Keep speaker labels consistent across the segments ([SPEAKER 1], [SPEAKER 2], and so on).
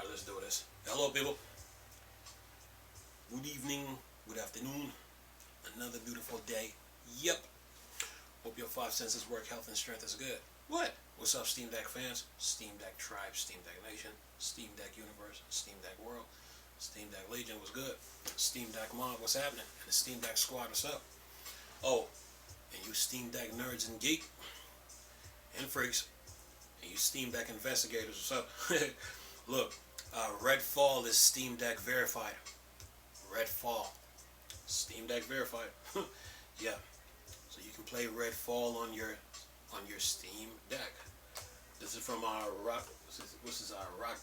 [SPEAKER 1] Let's do this. Hello, people. Good evening, good afternoon. Another beautiful day. Yep. Hope your five senses work, health, and strength is good. What? What's up, Steam Deck fans? Steam Deck Tribe, Steam Deck Nation, Steam Deck Universe, Steam Deck World, Steam Deck Legion, what's good? Steam Deck Mob, what's happening? And the Steam Deck Squad, what's up? Oh, and you Steam Deck nerds and geek and freaks, and you Steam Deck investigators, what's up? Look, Redfall is Steam Deck verified. Redfall, Steam Deck verified. Yeah, so you can play Redfall on your Steam Deck. This is from our rock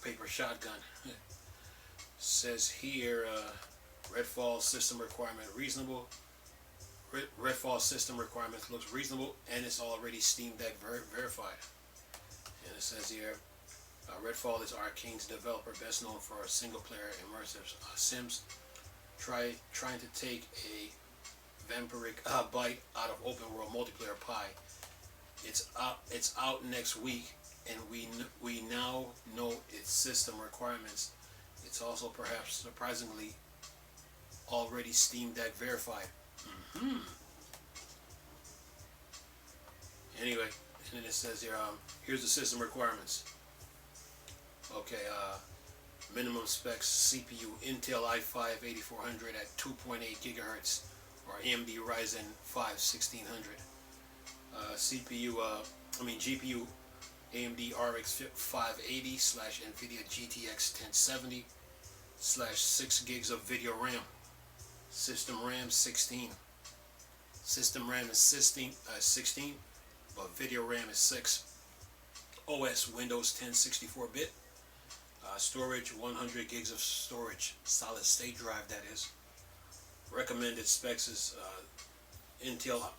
[SPEAKER 1] paper shotgun. Says here, Redfall system requirement reasonable. Redfall system requirements looks reasonable, and it's already Steam Deck verified. And it says here, Redfall is Arcane's developer, best known for single-player immersive Sims. Trying to take a vampiric bite out of open world multiplayer pie. It's out next week, and we now know its system requirements. It's also perhaps surprisingly already Steam Deck verified. Anyway, and then it says here, here's the system requirements. Okay, minimum specs: CPU Intel i5 8400 at 2.8 gigahertz or AMD Ryzen 5 1600. GPU AMD RX 580 / NVIDIA GTX 1070 / 6 gigs of video RAM. System RAM 16. System RAM is 16, but video RAM is 6. OS Windows 10 64-bit. Storage 100 gigs of storage, solid state drive, that is. Recommended specs is Intel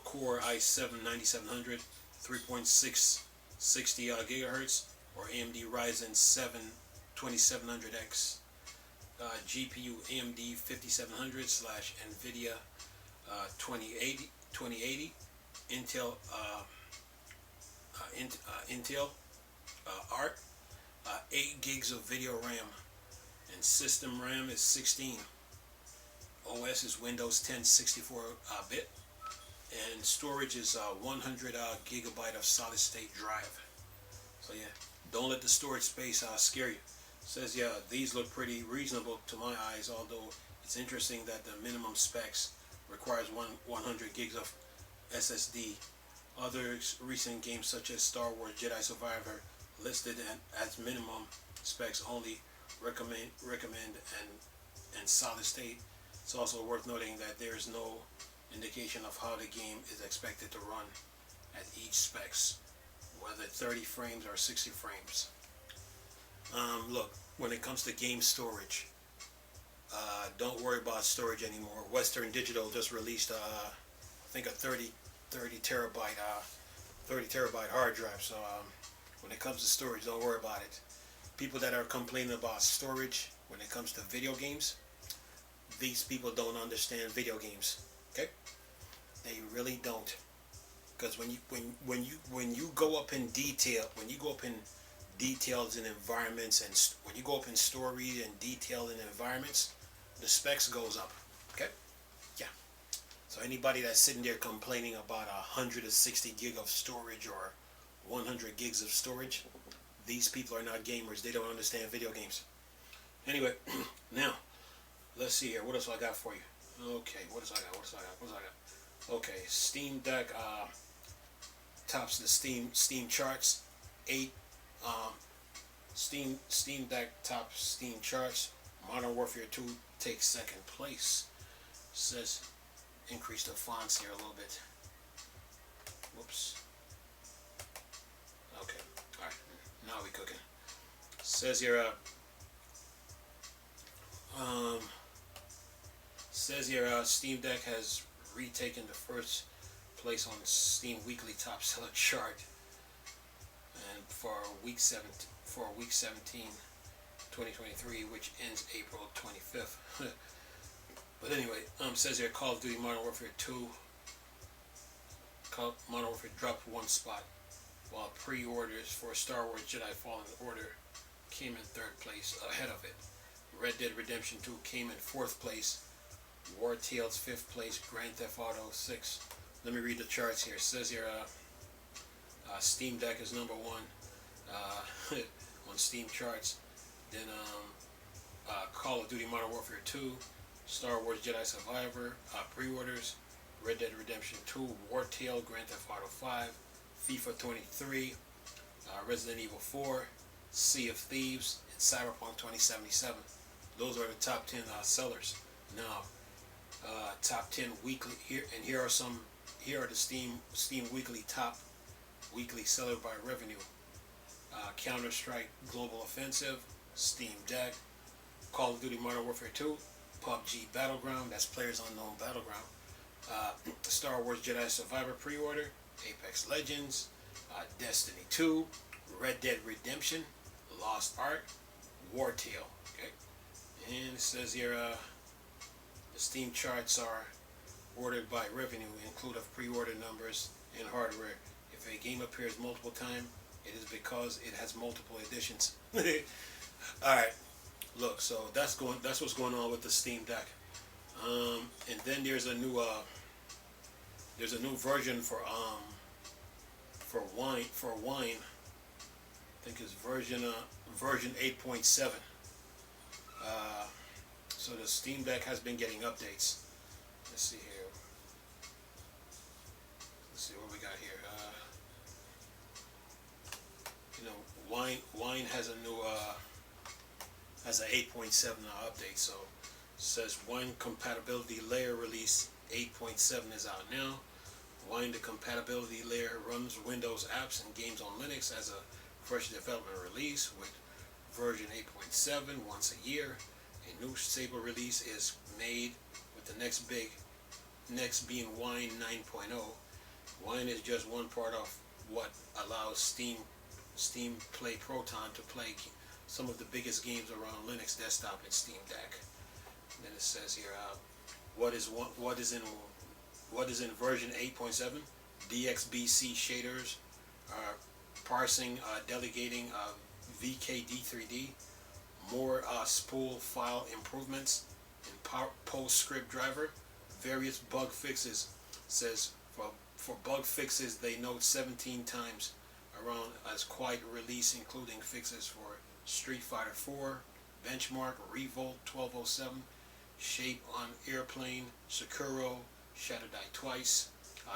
[SPEAKER 1] Core i7 9700 3.660 gigahertz or AMD Ryzen 7 2700X. GPU AMD 5700 / NVIDIA 2080. Intel ARC. 8 gigs of video RAM, and system RAM is 16. OS is Windows 10 64-bit, and storage is 100 gigabyte of solid state drive. So yeah, don't let the storage space scare you. Says yeah, these look pretty reasonable to my eyes, although it's interesting that the minimum specs requires 100 gigs of SSD. Other recent games such as Star Wars Jedi Survivor listed as minimum specs only recommend and solid state. It's also worth noting that there is no indication of how the game is expected to run at each specs, whether 30 frames or 60 frames. Look, when it comes to game storage, don't worry about storage anymore. Western Digital just released I think a 30 terabyte hard drive. So when it comes to storage, don't worry about it. People that are complaining about storage when it comes to video games, these people don't understand video games. Okay, they really don't. Because when you go up in detail, details in environments, and when you go up in story and detail in environments, the specs goes up. Okay, yeah. So anybody that's sitting there complaining about 160 gig of storage or 100 gigs of storage, these people are not gamers. They don't understand video games. Anyway, now let's see here. What else I got for you? Okay, what else I got? Okay, Steam Deck tops the Steam charts. 8 Steam Deck tops Steam charts. Modern Warfare 2 takes second place. Says increase the fonts here a little bit. Whoops. Okay. All right. Now we cooking. Says here. Steam Deck has retaken the first place on Steam Weekly Top Seller chart, and for week 17, 2023, which ends April 25th. But anyway, says here Call of Duty Modern Warfare 2. Modern Warfare dropped one spot, while pre-orders for Star Wars Jedi Fallen Order came in third place ahead of it. Red Dead Redemption 2 came in fourth place. War Tales fifth place. Grand Theft Auto 6. Let me read the charts here. It says here Steam Deck is number one on Steam charts. Then Call of Duty Modern Warfare 2, Star Wars Jedi Survivor, pre-orders, Red Dead Redemption 2, War Tale, Grand Theft Auto 5, FIFA 23, Resident Evil 4, Sea of Thieves, and Cyberpunk 2077. Those are the top 10 sellers. Now, top 10 weekly here, and here are the Steam weekly top weekly seller by revenue. Counter-Strike Global Offensive, Steam Deck, Call of Duty Modern Warfare 2, PUBG Battleground, that's PlayerUnknown's Battleground, Star Wars Jedi Survivor pre-order, Apex Legends, Destiny 2, Red Dead Redemption, Lost Ark, War Tale. Okay, and it says here the Steam charts are ordered by revenue, include of pre-order numbers and hardware. If a game appears multiple times, it is because it has multiple editions. All right, look, so that's what's going on with the Steam Deck. And then there's a new version for wine. I think it's version 8.7. So the Steam Deck has been getting updates. Let's see here. Let's see what we got here. Wine has a new has an 8.7 update. So it says Wine compatibility layer release 8.7 is out now. Wine the compatibility layer runs Windows apps and games on Linux as a fresh development release with version 8.7 once a year. A new stable release is made with the next being Wine 9.0. Wine is just one part of what allows Steam Play Proton to play some of the biggest games around Linux desktop and Steam Deck. And then it says here what is in version 8.7. DXBC shaders are parsing, delegating VKD3D, more spool file improvements in PostScript driver, various bug fixes. Says for bug fixes they note 17 times around as quite release, including fixes for Street Fighter 4, Benchmark, Revolt 1207, Shape on Airplane, Sekiro, Shadow Die Twice,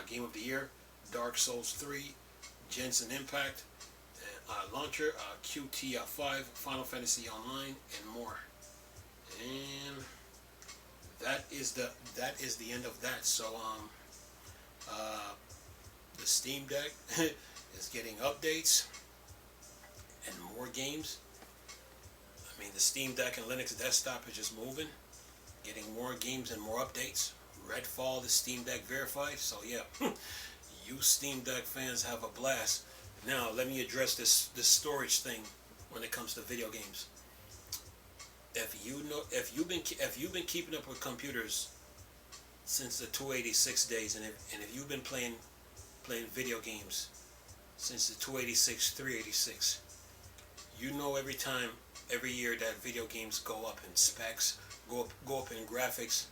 [SPEAKER 1] Game of the Year, Dark Souls 3, Genshin Impact, Launcher, QT5, Final Fantasy Online, and more. And that is the end of that. So the Steam Deck is getting updates and more games. I mean, the Steam Deck and Linux desktop is just moving, getting more games and more updates. Redfall, the Steam Deck verified. So yeah, you Steam Deck fans have a blast. Now let me address this storage thing when it comes to video games. If you've been keeping up with computers since the 286 days, and if you've been playing video games since the 286, 386, you know every year that video games go up in specs, go up in graphics,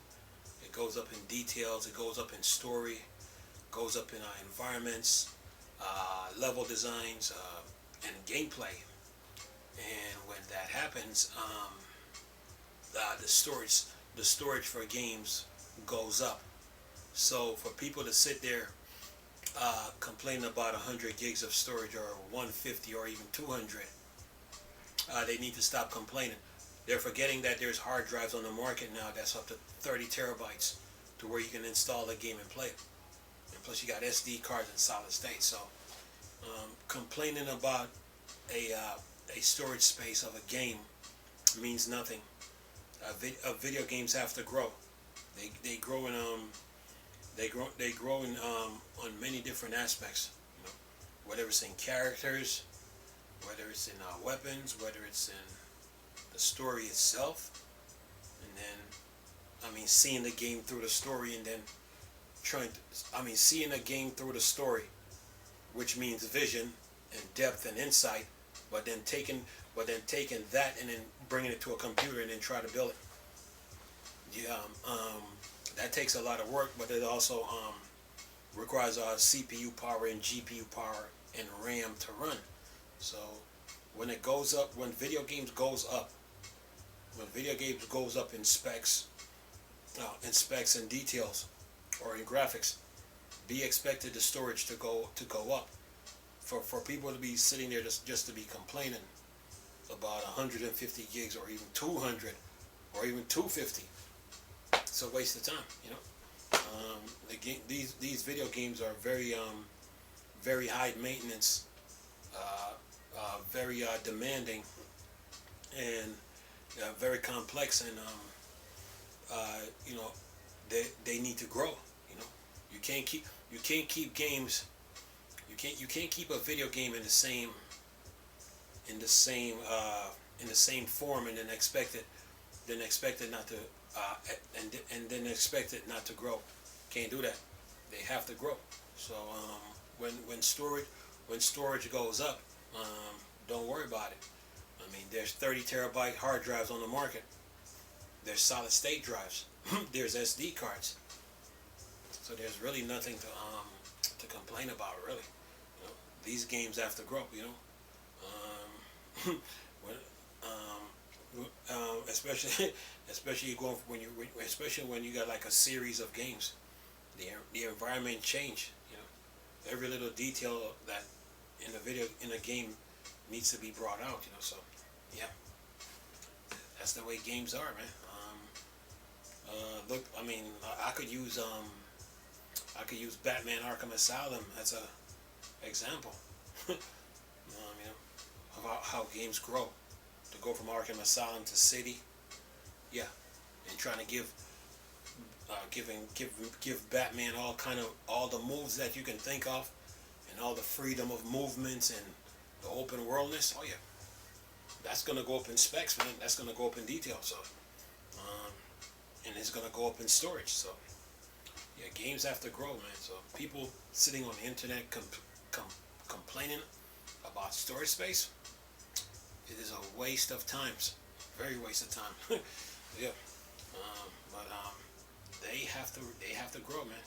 [SPEAKER 1] it goes up in details, it goes up in story, goes up in environments, level designs, and gameplay. And when that happens, the storage for games goes up. So for people to sit there complaining about 100 gigs of storage or 150 or even 200, they need to stop complaining. They're forgetting that there's hard drives on the market now that's up to 30 terabytes to where you can install a game and play it. And plus you got SD cards in solid state. So complaining about a storage space of a game means nothing. Video games have to grow. They grow in on many different aspects. You know, whether it's in characters, whether it's in weapons, whether it's in the story itself, and then seeing the game through the story, and then seeing a game through the story, which means vision and depth and insight, but then taking that and then bringing it to a computer and then try to build it. Yeah, that takes a lot of work, but it also requires CPU power and GPU power and RAM to run. So when it goes up, when video games goes up, in specs and details, or in graphics, be expected the storage to go up. For people to be sitting there just to be complaining about 150 gigs or even 200 or even 250, it's a waste of time, you know. These video games are very high maintenance, very demanding, and very complex, and you know, they need to grow. You know, you can't keep games. You can't keep a video game in the same form and then expect it not to and then expect it not to grow. Can't do that. They have to grow. So when storage goes up, don't worry about it. I mean, there's 30 terabyte hard drives on the market. There's solid state drives. There's SD cards. So there's really nothing to complain about, really. You know, these games have to grow. You know, especially when you got like a series of games, the environment change. You know, every little detail that in a game needs to be brought out. You know, so yeah, that's the way games are, man. Look, I mean, I could use Batman Arkham Asylum as a example. You know, about how games grow, to go from Arkham Asylum to City, yeah, and trying to give Batman all the moves that you can think of, and all the freedom of movements and the open worldness. Oh yeah, that's gonna go up in specs, man. That's gonna go up in detail. So, and it's gonna go up in storage. So, yeah, games have to grow, man. So people sitting on the internet complaining about storage space, it is a waste of times. Very waste of time. Yeah, but they have to grow, man.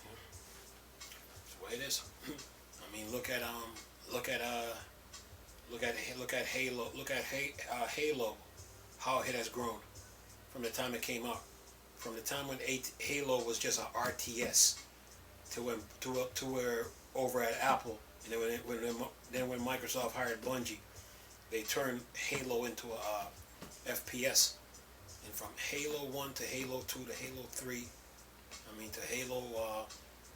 [SPEAKER 1] That's the way it is. I mean, look at Halo. Look at Halo, how it has grown from the time it came out. From the time when Halo was just an RTS, to where over at Apple, and then when Microsoft hired Bungie, they turned Halo into a FPS, and from Halo 1 to Halo 2 to Halo 3, I mean to Halo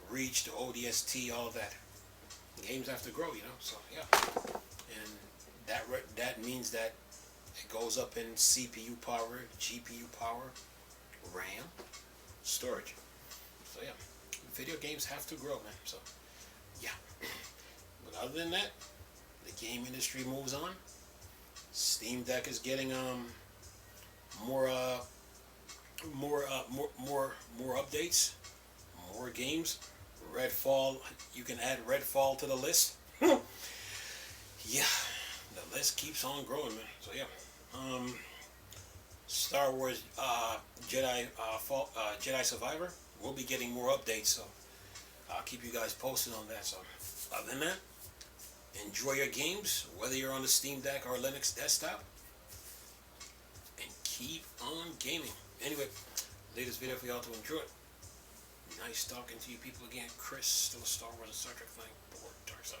[SPEAKER 1] Reach to ODST, all that. Games have to grow, you know. So yeah, and that means that it goes up in CPU power, GPU power, RAM, storage. So yeah, video games have to grow, man. So yeah, but other than that, the game industry moves on. Steam Deck is getting more updates, more games. Redfall, you can add Redfall to the list. Yeah, the list keeps on growing, man. So yeah, Star Wars Jedi Survivor, we'll be getting more updates, so I'll keep you guys posted on that. So other than that, enjoy your games, whether you're on the Steam Deck or Linux desktop, and keep on gaming. Anyway, latest video for y'all to enjoy. Nice talking to you people again. Chris, still a Star Wars and Star Trek thing. Bored, Dark Side.